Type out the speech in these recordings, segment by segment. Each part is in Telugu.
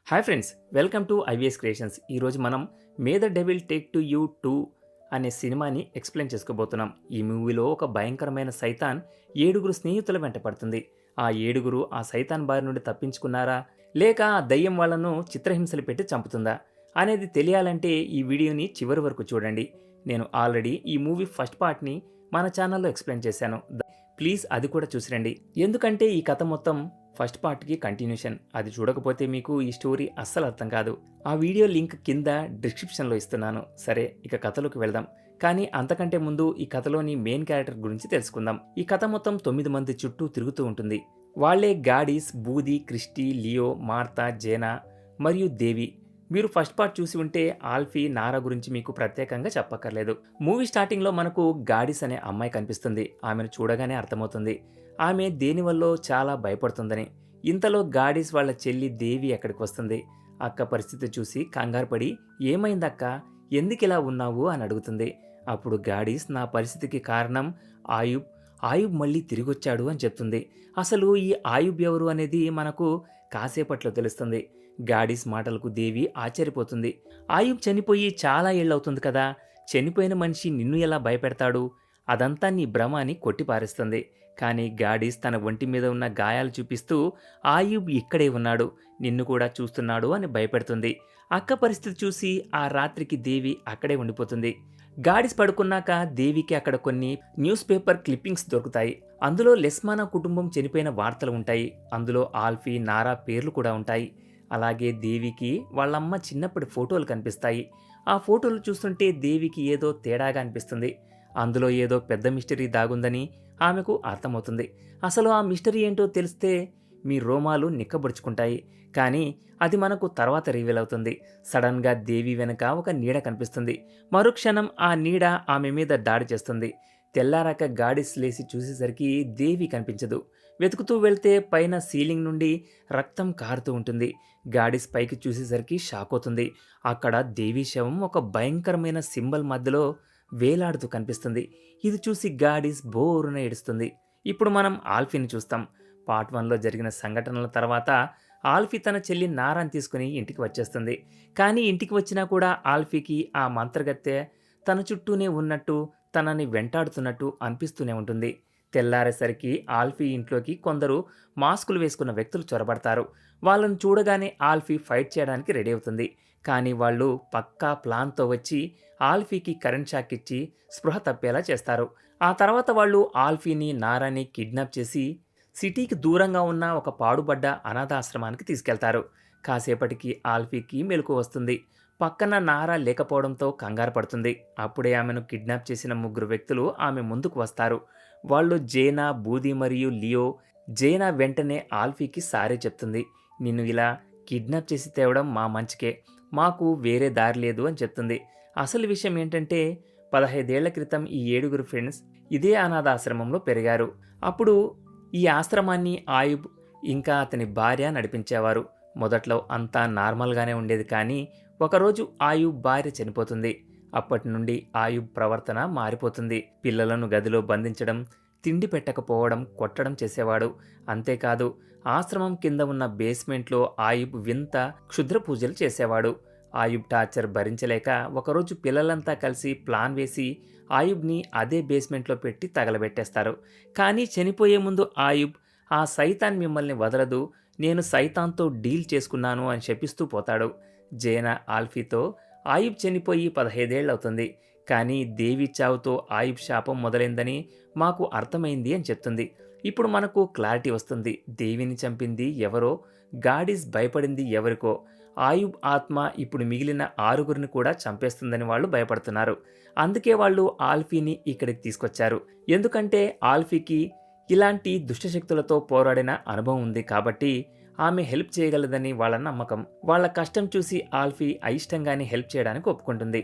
Hi friends, welcome to IVS creations. ఈరోజు మనం may the devil take to you 2 అనే సినిమాని ఎక్స్ప్లెయిన్ చేసుకోబోతున్నాం. ఈ మూవీలో ఒక భయంకరమైన సైతాన్ 7 స్నేహితుల వెంట పడుతుంది. ఆ 7 ఆ సైతాన్ బారి నుండి తప్పించుకున్నారా, లేక ఆ దయ్యం వాళ్ళను చిత్రహింసలు పెట్టి చంపుతుందా అనేది తెలియాలంటే ఈ వీడియోని చివరి వరకు చూడండి. నేను ఆల్రెడీ ఈ మూవీ ఫస్ట్ పార్ట్ని మన ఛానల్లో ఎక్స్ప్లెయిన్ చేశాను. ప్లీజ్ అది కూడా చూసిరండి. ఎందుకంటే ఈ కథ మొత్తం ఫస్ట్ పార్ట్కి కంటిన్యూషన్. అది చూడకపోతే మీకు ఈ స్టోరీ అస్సలు అర్థం కాదు. ఆ వీడియో లింక్ కింద డిస్క్రిప్షన్లో ఇస్తున్నాను. సరే, ఇక కథలోకి వెళ్దాం. కానీ అంతకంటే ముందు ఈ కథలోని మెయిన్ క్యారెక్టర్ గురించి తెలుసుకుందాం. ఈ కథ మొత్తం 9 మంది చుట్టూ తిరుగుతూ ఉంటుంది. వాళ్లే గాడీస్, బూది, క్రిస్టి, లియో, మార్తా, జేనా మరియు దేవి. మీరు ఫస్ట్ పార్ట్ చూసి ఉంటే ఆల్ఫీ, నారా గురించి మీకు ప్రత్యేకంగా చెప్పక్కర్లేదు. మూవీ స్టార్టింగ్లో మనకు గాడీస్ అనే అమ్మాయి కనిపిస్తుంది. ఆమెను చూడగానే అర్థమవుతుంది ఆమె దేనివల్లో చాలా భయపడుతుందని. ఇంతలో గాడీస్ వాళ్ళ చెల్లి దేవి అక్కడికి వస్తుంది. అక్క పరిస్థితి చూసి కంగారుపడి, ఏమైందక్క, ఎందుకిలా ఉన్నావు అని అడుగుతుంది. అప్పుడు గాడీస్, నా పరిస్థితికి కారణం ఆయుబ్ ఆయుబ్ మళ్ళీ తిరిగొచ్చాడు అని చెప్తుంది. అసలు ఈ ఆయుబ్ ఎవరు అనేది మనకు కాసేపట్లో తెలుస్తుంది. గాడీస్ మాటలకు దేవి ఆశ్చర్యపోతుంది. ఆయుబ్ చనిపోయి చాలా ఏళ్ళవుతుంది కదా, చనిపోయిన మనిషి నిన్ను ఎలా భయపెడతాడు, అదంతా నీ భ్రమ అని కొట్టిపారేస్తుంది. కానీ గాడీస్ తన ఒంటి మీద ఉన్న గాయాలు చూపిస్తూ, ఆయుబ్ ఇక్కడే ఉన్నాడు, నిన్ను కూడా చూస్తున్నాడు అని భయపెడుతుంది. అక్క పరిస్థితి చూసి ఆ రాత్రికి దేవి అక్కడే ఉండిపోతుంది. గాడీస్ పడుకున్నాక దేవికి అక్కడ కొన్ని న్యూస్ పేపర్ క్లిప్పింగ్స్ దొరుకుతాయి. అందులో లెస్మానా కుటుంబం చనిపోయిన వార్తలు ఉంటాయి. అందులో ఆల్ఫీ, నారా పేర్లు కూడా ఉంటాయి. అలాగే దేవికి వాళ్ళమ్మ చిన్నప్పటి ఫోటోలు కనిపిస్తాయి. ఆ ఫోటోలు చూస్తుంటే దేవికి ఏదో తేడాగా అనిపిస్తుంది. అందులో ఏదో పెద్ద మిస్టరీ దాగుందని ఆమెకు అర్థమవుతుంది. అసలు ఆ మిస్టరీ ఏంటో తెలిస్తే మీ రోమాలు నిక్కబొడుచుకుంటాయి. కానీ అది మనకు తర్వాత రివీల్ అవుతుంది. సడన్గా దేవి వెనక ఒక నీడ కనిపిస్తుంది. మరుక్షణం ఆ నీడ ఆమె మీద దాడి చేస్తుంది. తెల్లారాక గాడీస్ లేసి చూసేసరికి దేవి కనిపించదు. వెతుకుతూ వెళ్తే పైన సీలింగ్ నుండి రక్తం కారుతూ ఉంటుంది. గాడీస్ పైకి చూసేసరికి షాక్ అవుతుంది. అక్కడ దేవి శవం ఒక భయంకరమైన సింబల్ మధ్యలో వేలాడుతూ కనిపిస్తుంది. ఇది చూసి గాడీస్ బోరున ఏడుస్తుంది. ఇప్పుడు మనం ఆల్ఫీని చూస్తాం. పార్ట్ 1లో జరిగిన సంఘటనల తర్వాత ఆల్ఫీ తన చెల్లి నారాని తీసుకుని ఇంటికి వచ్చేస్తుంది. కానీ ఇంటికి వచ్చినా కూడా ఆల్ఫీకి ఆ మంత్రగత్తె తన చుట్టూనే ఉన్నట్టు, తనని వెంటాడుతున్నట్టు అనిపిస్తూనే ఉంటుంది. తెల్లారేసరికి ఆల్ఫీ ఇంట్లోకి కొందరు మాస్కులు వేసుకున్న వ్యక్తులు చొరబడతారు. వాళ్ళను చూడగానే ఆల్ఫీ ఫైట్ చేయడానికి రెడీ అవుతుంది. కానీ వాళ్ళు పక్కా ప్లాన్తో వచ్చి ఆల్ఫీకి కరెంట్ షాక్ ఇచ్చి స్పృహ తప్పేలా చేస్తారు. ఆ తర్వాత వాళ్ళు ఆల్ఫీని, నారాని కిడ్నాప్ చేసి సిటీకి దూరంగా ఉన్న ఒక పాడుబడ్డ అనాథాశ్రమానికి తీసుకెళ్తారు. కాసేపటికి ఆల్ఫీకి మెలకు వస్తుంది. పక్కన నారా లేకపోవడంతో కంగారు పడుతుంది. అప్పుడే ఆమెను కిడ్నాప్ చేసిన 3 వ్యక్తులు ఆమె ముందుకు వస్తారు. వాళ్ళు జేనా, బూది మరియు లియో. జేనా వెంటనే ఆల్ఫీకి సారీ చెప్తుంది. నిన్ను ఇలా కిడ్నాప్ చేసి తేవడం మా మంచికే, మాకు వేరే దారి లేదు అని చెప్తుంది. అసలు విషయం ఏంటంటే 15 ఏళ్ల క్రితం ఈ 7 ఫ్రెండ్స్ ఇదే అనాథాశ్రమంలో పెరిగారు. అప్పుడు ఈ ఆశ్రమాన్ని ఆయుబ్ ఇంకా అతని భార్య నడిపించేవారు. మొదట్లో అంతా నార్మల్గానే ఉండేది. కానీ ఒకరోజు ఆయుబ్ భార్య చనిపోతుంది. అప్పటి నుండి ఆయుబ్ ప్రవర్తన మారిపోతుంది. పిల్లలను గదిలో బంధించడం, తిండి పెట్టకపోవడం, కొట్టడం చేసేవాడు. అంతేకాదు, ఆశ్రమం కింద ఉన్న బేస్మెంట్లో ఆయుబ్ వింత క్షుద్ర పూజలు చేసేవాడు. ఆయుబ్ టార్చర్ భరించలేక ఒకరోజు పిల్లలంతా కలిసి ప్లాన్ వేసి ఆయుబ్ని అదే బేస్మెంట్లో పెట్టి తగలబెట్టేస్తారు. కానీ చనిపోయే ముందు ఆయుబ్, ఆ సైతాన్ మిమ్మల్ని వదలదు, నేను సైతాన్తో డీల్ చేసుకున్నాను అని శపిస్తూ పోతాడు. జేనా ఆల్ఫీతో, ఆయుబ్ చనిపోయి 15 ఏళ్ళు అవుతుంది, కానీ దేవి చావుతో ఆయుబ్ శాపం మొదలైందని మాకు అర్థమైంది అని చెప్తుంది. ఇప్పుడు మనకు క్లారిటీ వస్తుంది. దేవిని చంపింది ఎవరో, గాడీస్ భయపడింది ఎవరికో. ఆయుబ్ ఆత్మ ఇప్పుడు మిగిలిన 6 కూడా చంపేస్తుందని వాళ్ళు భయపడుతున్నారు. అందుకే వాళ్ళు ఆల్ఫీని ఇక్కడికి తీసుకొచ్చారు. ఎందుకంటే ఆల్ఫీకి ఇలాంటి దుష్టశక్తులతో పోరాడిన అనుభవం ఉంది కాబట్టి ఆమె హెల్ప్ చేయగలదని వాళ్ళ నమ్మకం. వాళ్ళ కష్టం చూసి ఆల్ఫీ అయిష్టంగానే హెల్ప్ చేయడానికి ఒప్పుకుంటుంది.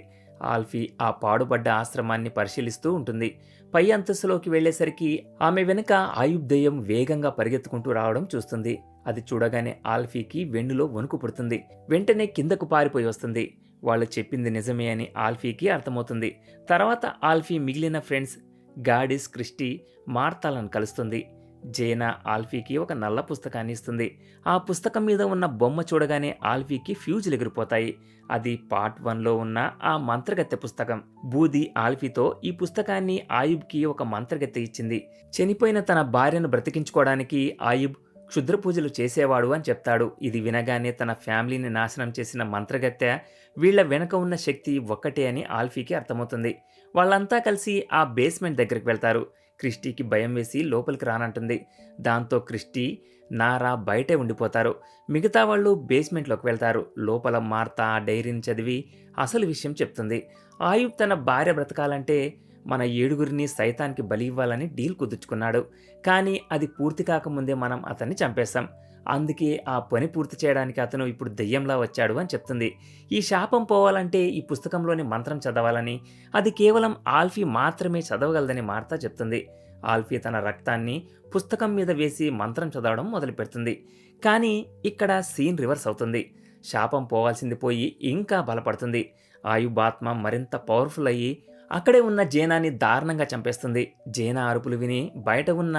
ఆల్ఫీ ఆ పాడుబడ్డ ఆశ్రమాన్ని పరిశీలిస్తూ ఉంటుంది. పై అంతస్తులోకి వెళ్లేసరికి ఆమె వెనుక ఆయుబ్ దెయ్యం వేగంగా పరిగెత్తుకుంటూ రావడం చూస్తుంది. అది చూడగానే ఆల్ఫీకి వెన్నులో వణుకు పుడుతుంది. వెంటనే కిందకు పారిపోయి వస్తుంది. వాళ్ళు చెప్పింది నిజమే అని ఆల్ఫీకి అర్థమవుతుంది. తర్వాత ఆల్ఫీ మిగిలిన ఫ్రెండ్స్ గాడీస్, క్రిస్టి, మార్తాలను కలుస్తుంది. జేనా ఆల్ఫీకి ఒక నల్ల పుస్తకాన్ని ఇస్తుంది. ఆ పుస్తకం మీద ఉన్న బొమ్మ చూడగానే ఆల్ఫీకి ఫ్యూజులు ఎగిరిపోతాయి. అది పార్ట్ 1లో ఉన్న ఆ మంత్రగత్తె పుస్తకం. బూది ఆల్ఫీతో ఈ పుస్తకాన్ని ఆయుబ్కి ఒక మంత్రగత్తె ఇచ్చింది. చనిపోయిన తన భార్యను బ్రతికించుకోవడానికి ఆయుబ్ క్షుద్ర పూజలు చేసేవాడు అని చెప్తాడు. ఇది వినగానే తన ఫ్యామిలీని నాశనం చేసిన మంత్రగత్తె వీళ్ల వెనక ఉన్న శక్తి ఒక్కటే అని ఆల్ఫీకి అర్థమవుతుంది. వాళ్ళంతా కలిసి ఆ బేస్మెంట్ దగ్గరికి వెళ్తారు. క్రిస్టీకి భయం వేసి లోపలికి రానంటుంది. దాంతో క్రిస్టీ, నారా బయటే ఉండిపోతారు. మిగతా వాళ్ళు బేస్మెంట్లోకి వెళ్తారు. లోపల మార్తా ఆ డైరీని చదివి అసలు విషయం చెప్తుంది. ఆయుబ్ తన భార్య బ్రతకాలంటే మన 7గురిని సైతానికి బలి ఇవ్వాలని డీల్ కుదుర్చుకున్నాడు. కానీ అది పూర్తి కాకముందే మనం అతన్ని చంపేశాం. అందుకే ఆ పని పూర్తి చేయడానికి అతను ఇప్పుడు దెయ్యంలా వచ్చాడు అని చెప్తుంది. ఈ శాపం పోవాలంటే ఈ పుస్తకంలోని మంత్రం చదవాలని, అది కేవలం ఆల్ఫీ మాత్రమే చదవగలదని మార్తా చెప్తుంది. ఆల్ఫీ తన రక్తాన్ని పుస్తకం మీద వేసి మంత్రం చదవడం మొదలుపెడుతుంది. కానీ ఇక్కడ సీన్ రివర్స్ అవుతుంది. శాపం పోవాల్సింది పోయి ఇంకా బలపడుతుంది. ఆయుబ్ ఆత్మ మరింత పవర్ఫుల్ అయ్యి అక్కడే ఉన్న జేనాని దారుణంగా చంపేస్తుంది. జేనా అరుపులు విని బయట ఉన్న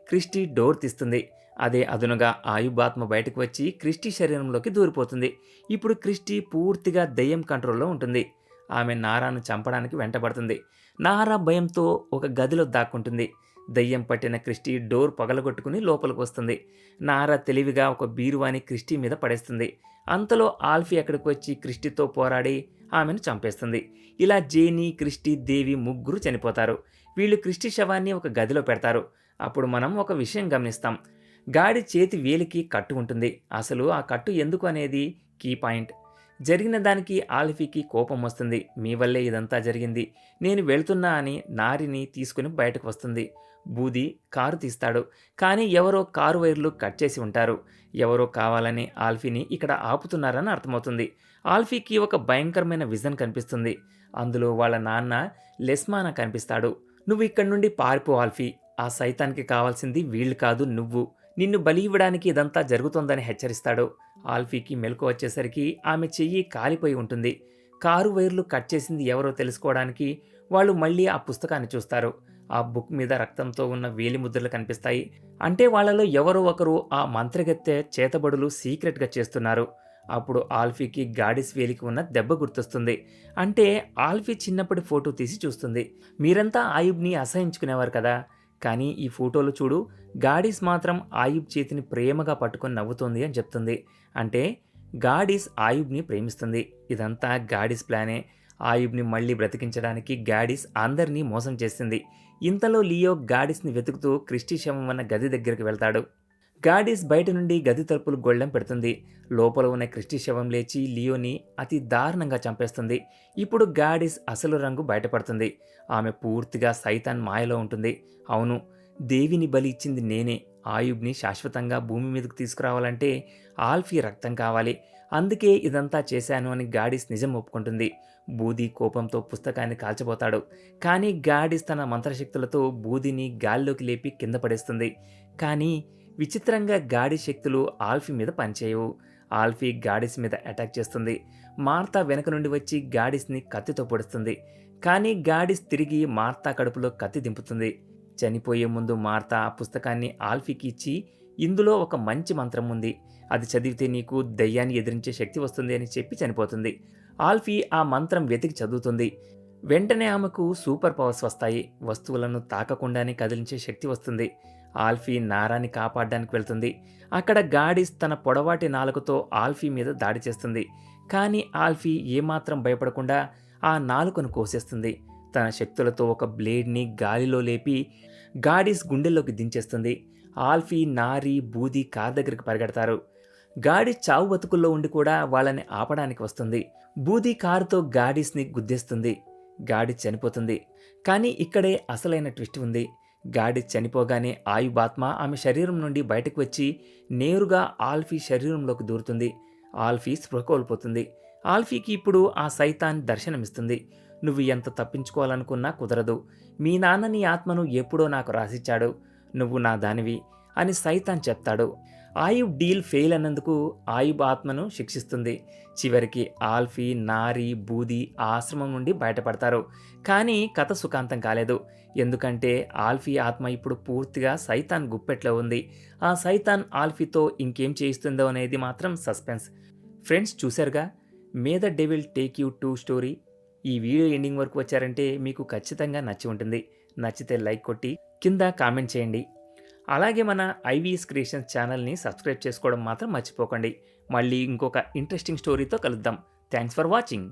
క్రిస్టీ డోర్ తీస్తుంది. అదే అదునుగా ఆయుబ్ ఆత్మ బయటకు వచ్చి క్రిస్టీ శరీరంలోకి దూరిపోతుంది. ఇప్పుడు క్రిస్టీ పూర్తిగా దెయ్యం కంట్రోల్లో ఉంటుంది. ఆమె నారాను చంపడానికి వెంటబడుతుంది. నారా భయంతో ఒక గదిలో దాక్కుంటుంది. దయ్యం పట్టిన క్రిస్టీ డోర్ పగలగొట్టుకుని లోపలికి వస్తుంది. నారా తెలివిగా ఒక బీరువాని క్రిస్టీ మీద పడేస్తుంది. అంతలో ఆల్ఫీ అక్కడికి వచ్చి క్రిస్టీతో పోరాడి ఆమెను చంపేస్తుంది. ఇలా జేనీ, క్రిస్టీ, దేవి ముగ్గురు చనిపోతారు. వీళ్ళు క్రిస్టీ శవాన్ని ఒక గదిలో పెడతారు. అప్పుడు మనం ఒక విషయం గమనిస్తాం. గాడి చేతి వేలికి కట్టు ఉంటుంది. అసలు ఆ కట్టు ఎందుకు అనేది కీ పాయింట్. జరిగిన దానికి ఆల్ఫీకి కోపం వస్తుంది. మీ వల్లే ఇదంతా జరిగింది, నేను వెళ్తున్నా అని నారిని తీసుకుని బయటకు వస్తుంది. బూది కారు తీస్తాడు. కానీ ఎవరో కారు వైర్లు కట్ చేసి ఉంటారు. ఎవరో కావాలని ఆల్ఫీని ఇక్కడ ఆపుతున్నారని అర్థమవుతుంది. ఆల్ఫీకి ఒక భయంకరమైన విజన్ కనిపిస్తుంది. అందులో వాళ్ళ నాన్న లెస్మానా కనిపిస్తాడు. నువ్వు ఇక్కడి నుండి పారిపో ఆల్ఫీ, ఆ సైతానికి కావాల్సింది వీళ్ళు కాదు నువ్వు, నిన్ను బలి ఇవ్వడానికి ఇదంతా జరుగుతోందని హెచ్చరిస్తాడు. ఆల్ఫీకి మెలకు వచ్చేసరికి ఆమె చెయ్యి కాలిపోయి ఉంటుంది. కారు వైర్లు కట్ చేసింది ఎవరో తెలుసుకోవడానికి వాళ్ళు మళ్ళీ ఆ పుస్తకాన్ని చూస్తారు. ఆ బుక్ మీద రక్తంతో ఉన్న వేలి ముద్రలు కనిపిస్తాయి. అంటే వాళ్ళలో ఎవరో ఒకరు ఆ మంత్రగత్తె చేతబడులు సీక్రెట్గా చేస్తున్నారు. అప్పుడు ఆల్ఫీకి గాడిస్ వేలికి ఉన్న దెబ్బ గుర్తొస్తుంది. అంటే ఆల్ఫీ చిన్నప్పటి ఫోటో తీసి చూస్తుంది. మీరంతా ఆయుబ్ని అసహించుకునేవారు కదా, కానీ ఈ ఫోటోలు చూడు, గాడిస్ మాత్రం ఆయుబ్ చేతిని ప్రేమగా పట్టుకొని నవ్వుతోంది అని చెప్తుంది. అంటే గాడిస్ ఆయుబ్ని ప్రేమిస్తుంది. ఇదంతా గాడిస్ ప్లానే. ఆయుబ్ని మళ్ళీ బ్రతికించడానికి గాడిస్ అందరినీ మోసం చేసింది. ఇంతలో లియో గాడిస్ని వెతుకుతూ క్రిస్టీ శవం ఉన్న గది దగ్గరికి వెళ్తాడు. గాడిస్ బయట నుండి గది తలుపులు గొళ్ళెం పెడుతుంది. లోపల ఉన్న క్రిస్టీ శవం లేచి లియోని అతి దారుణంగా చంపేస్తుంది. ఇప్పుడు గాడిస్ అసలు రంగు బయటపడుతుంది. ఆమె పూర్తిగా సైతాన్ మాయలో ఉంటుంది. అవును, దేవిని బలి ఇచ్చింది నేనే. ఆయుబ్ని శాశ్వతంగా భూమి మీదకు తీసుకురావాలంటే ఆల్ఫీ రక్తం కావాలి, అందుకే ఇదంతా చేశాను అని గాడిస్ నిజం ఒప్పుకుంటుంది. బూది కోపంతో పుస్తకాన్ని కాల్చబోతాడు. కానీ గాడిస్ తన మంత్రశక్తులతో బూదిని గాల్లోకి లేపి కింద పడేస్తుంది. కానీ విచిత్రంగా గాడి శక్తులు ఆల్ఫీ మీద పనిచేయవు. ఆల్ఫీ గాడిస్ మీద అటాక్ చేస్తుంది. మార్తా వెనక నుండి వచ్చి గాడిస్ని కత్తితో పొడుస్తుంది. కానీ గాడిస్ తిరిగి మార్తా కడుపులో కత్తి దింపుతుంది. చనిపోయే ముందు మార్తా ఆ పుస్తకాన్ని ఆల్ఫీకి ఇచ్చి, ఇందులో ఒక మంచి మంత్రం ఉంది, అది చదివితే నీకు దయ్యాన్ని ఎదిరించే శక్తి వస్తుంది అని చెప్పి చనిపోతుంది. ఆల్ఫీ ఆ మంత్రం వెతికి చదువుతుంది. వెంటనే ఆమెకు సూపర్ పవర్స్ వస్తాయి. వస్తువులను తాకకుండానే కదిలించే శక్తి వస్తుంది. ఆల్ఫీ నారాని కాపాడడానికి వెళ్తుంది. అక్కడ గాడిస్ తన పొడవాటి నాలుకతో ఆల్ఫీ మీద దాడి చేస్తుంది. కానీ ఆల్ఫీ ఏమాత్రం భయపడకుండా ఆ నాలుకను కోసేస్తుంది. తన శక్తులతో ఒక బ్లేడ్ని గాలిలో లేపి గాడిస్ గుండెల్లోకి దించేస్తుంది. ఆల్ఫీ, నారి, బూది కార్ దగ్గరికి పరిగెడతారు. గాడిస్ చావు బతుకుల్లో ఉండి కూడా వాళ్ళని ఆపడానికి వస్తుంది. బూది కారుతో గాడిస్ని గుద్దేస్తుంది. గాడిస్ చనిపోతుంది. కానీ ఇక్కడే అసలైన ట్విస్ట్ ఉంది. గాడిస్ చనిపోగానే ఆయుబాత్మ ఆమె శరీరం నుండి బయటకు వచ్చి నేరుగా ఆల్ఫీ శరీరంలోకి దూరుతుంది. ఆల్ఫీ స్పృహ కోల్పోతుంది. ఆల్ఫీకి ఇప్పుడు ఆ సైతాన్ దర్శనమిస్తుంది. నువ్వు ఎంత తప్పించుకోవాలనుకున్నా కుదరదు. మీ నాన్న నీ ఆత్మను ఎప్పుడో నాకు రాసిచ్చాడు. నువ్వు నా దానివి అని సైతాన్ చెప్తాడు. ఆయుబ్ డీల్ ఫెయిల్ అన్నందుకు ఆయుబ్ ఆత్మను శిక్షిస్తుంది. చివరికి ఆల్ఫీ, నారి, బూది ఆ ఆశ్రమం నుండి బయటపడతారు. కానీ కథ సుఖాంతం కాలేదు. ఎందుకంటే ఆల్ఫీ ఆత్మ ఇప్పుడు పూర్తిగా సైతాన్ గుప్పెట్లో ఉంది. ఆ సైతాన్ ఆల్ఫీతో ఇంకేం చేయిస్తుందో అనేది మాత్రం సస్పెన్స్. ఫ్రెండ్స్, చూశారుగా may the devil take you to story. ఈ వీడియో ఎండింగ్ వరకు వచ్చారంటే మీకు ఖచ్చితంగా నచ్చి ఉంటుంది. నచ్చితే లైక్ కొట్టి కింద కామెంట్ చేయండి. అలాగే మన ఐవీఎస్ క్రియేషన్స్ ఛానల్ని సబ్స్క్రైబ్ చేసుకోవడం మాత్రం మర్చిపోకండి. మళ్ళీ ఇంకొక ఇంట్రెస్టింగ్ స్టోరీతో కలుద్దాం. Thanks for watching.